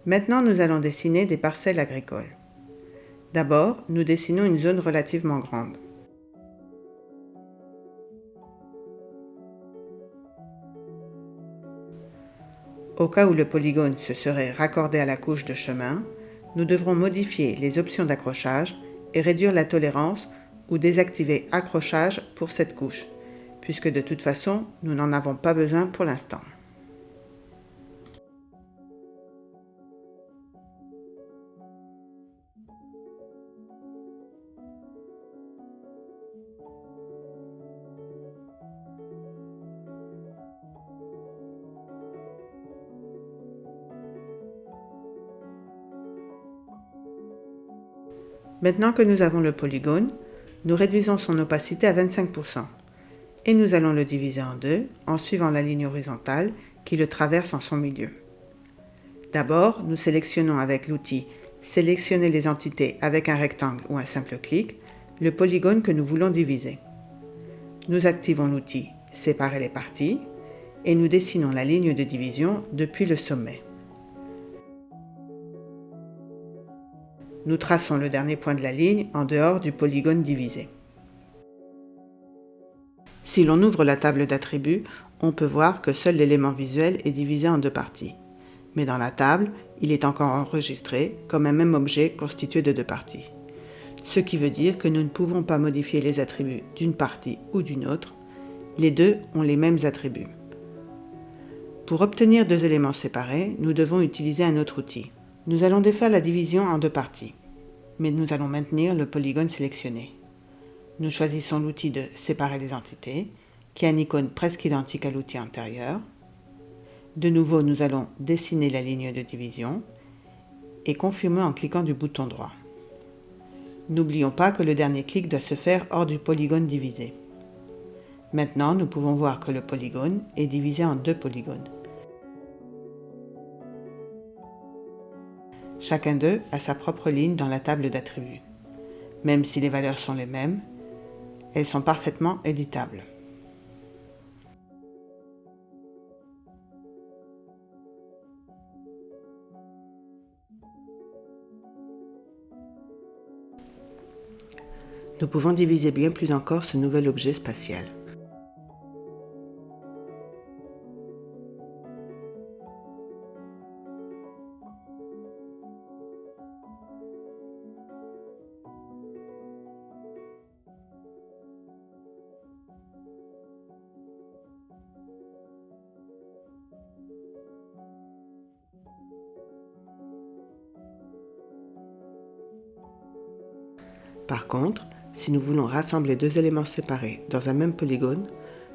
Maintenant, nous allons dessiner des parcelles agricoles. D'abord, nous dessinons une zone relativement grande. Au cas où le polygone se serait raccordé à la couche de chemin, nous devrons modifier les options d'accrochage et réduire la tolérance ou désactiver accrochage pour cette couche, puisque de toute façon, nous n'en avons pas besoin pour l'instant. Maintenant que nous avons le polygone, nous réduisons son opacité à 25% et nous allons le diviser en deux en suivant la ligne horizontale qui le traverse en son milieu. D'abord, nous sélectionnons avec l'outil « Sélectionner les entités avec un rectangle ou un simple clic » le polygone que nous voulons diviser. Nous activons l'outil « Séparer les parties » et nous dessinons la ligne de division depuis le sommet. Nous traçons le dernier point de la ligne en dehors du polygone divisé. Si l'on ouvre la table d'attributs, on peut voir que seul l'élément visuel est divisé en deux parties. Mais dans la table, il est encore enregistré comme un même objet constitué de deux parties. Ce qui veut dire que nous ne pouvons pas modifier les attributs d'une partie ou d'une autre. Les deux ont les mêmes attributs. Pour obtenir deux éléments séparés, nous devons utiliser un autre outil. Nous allons défaire la division en deux parties, mais nous allons maintenir le polygone sélectionné. Nous choisissons l'outil de séparer les entités, qui a une icône presque identique à l'outil antérieur. De nouveau, nous allons dessiner la ligne de division et confirmer en cliquant du bouton droit. N'oublions pas que le dernier clic doit se faire hors du polygone divisé. Maintenant, nous pouvons voir que le polygone est divisé en deux polygones. Chacun d'eux a sa propre ligne dans la table d'attributs. Même si les valeurs sont les mêmes, elles sont parfaitement éditables. Nous pouvons diviser bien plus encore ce nouvel objet spatial. Par contre, si nous voulons rassembler deux éléments séparés dans un même polygone,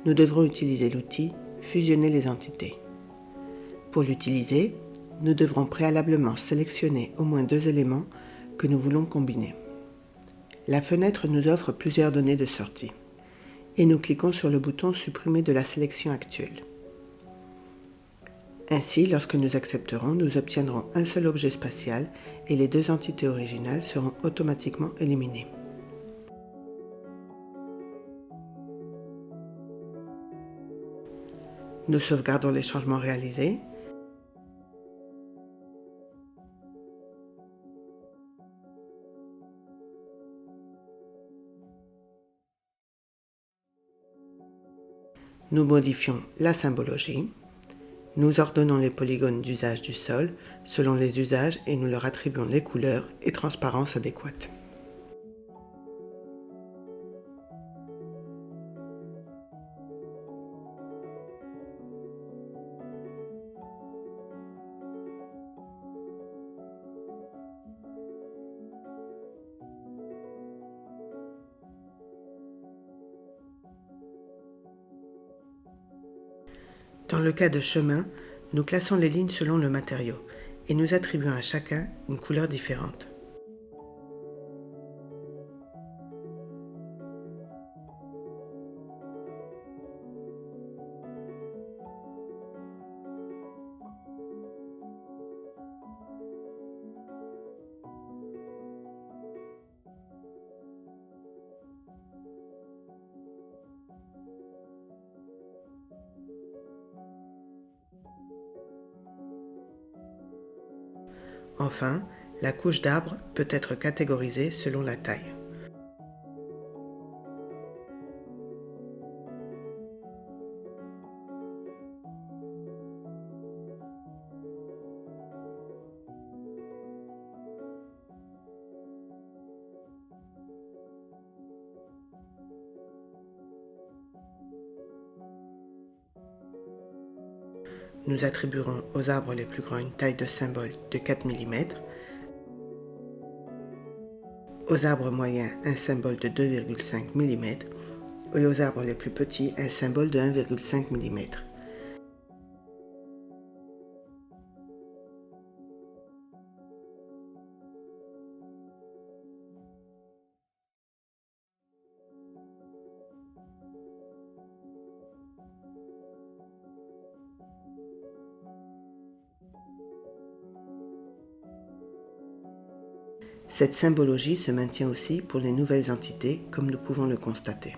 nous devrons utiliser l'outil « Fusionner les entités ». Pour l'utiliser, nous devrons préalablement sélectionner au moins deux éléments que nous voulons combiner. La fenêtre nous offre plusieurs données de sortie et nous cliquons sur le bouton « Supprimer de la sélection actuelle ». Ainsi, lorsque nous accepterons, nous obtiendrons un seul objet spatial et les deux entités originales seront automatiquement éliminées. Nous sauvegardons les changements réalisés. Nous modifions la symbologie. Nous ordonnons les polygones d'usage du sol selon les usages et nous leur attribuons les couleurs et transparence adéquates. Dans le cas de chemin, nous classons les lignes selon le matériau et nous attribuons à chacun une couleur différente. Enfin, la couche d'arbres peut être catégorisée selon la taille. Nous attribuerons aux arbres les plus grands une taille de symbole de 4 mm, aux arbres moyens un symbole de 2,5 mm et aux arbres les plus petits un symbole de 1,5 mm. Cette symbologie se maintient aussi pour les nouvelles entités, comme nous pouvons le constater.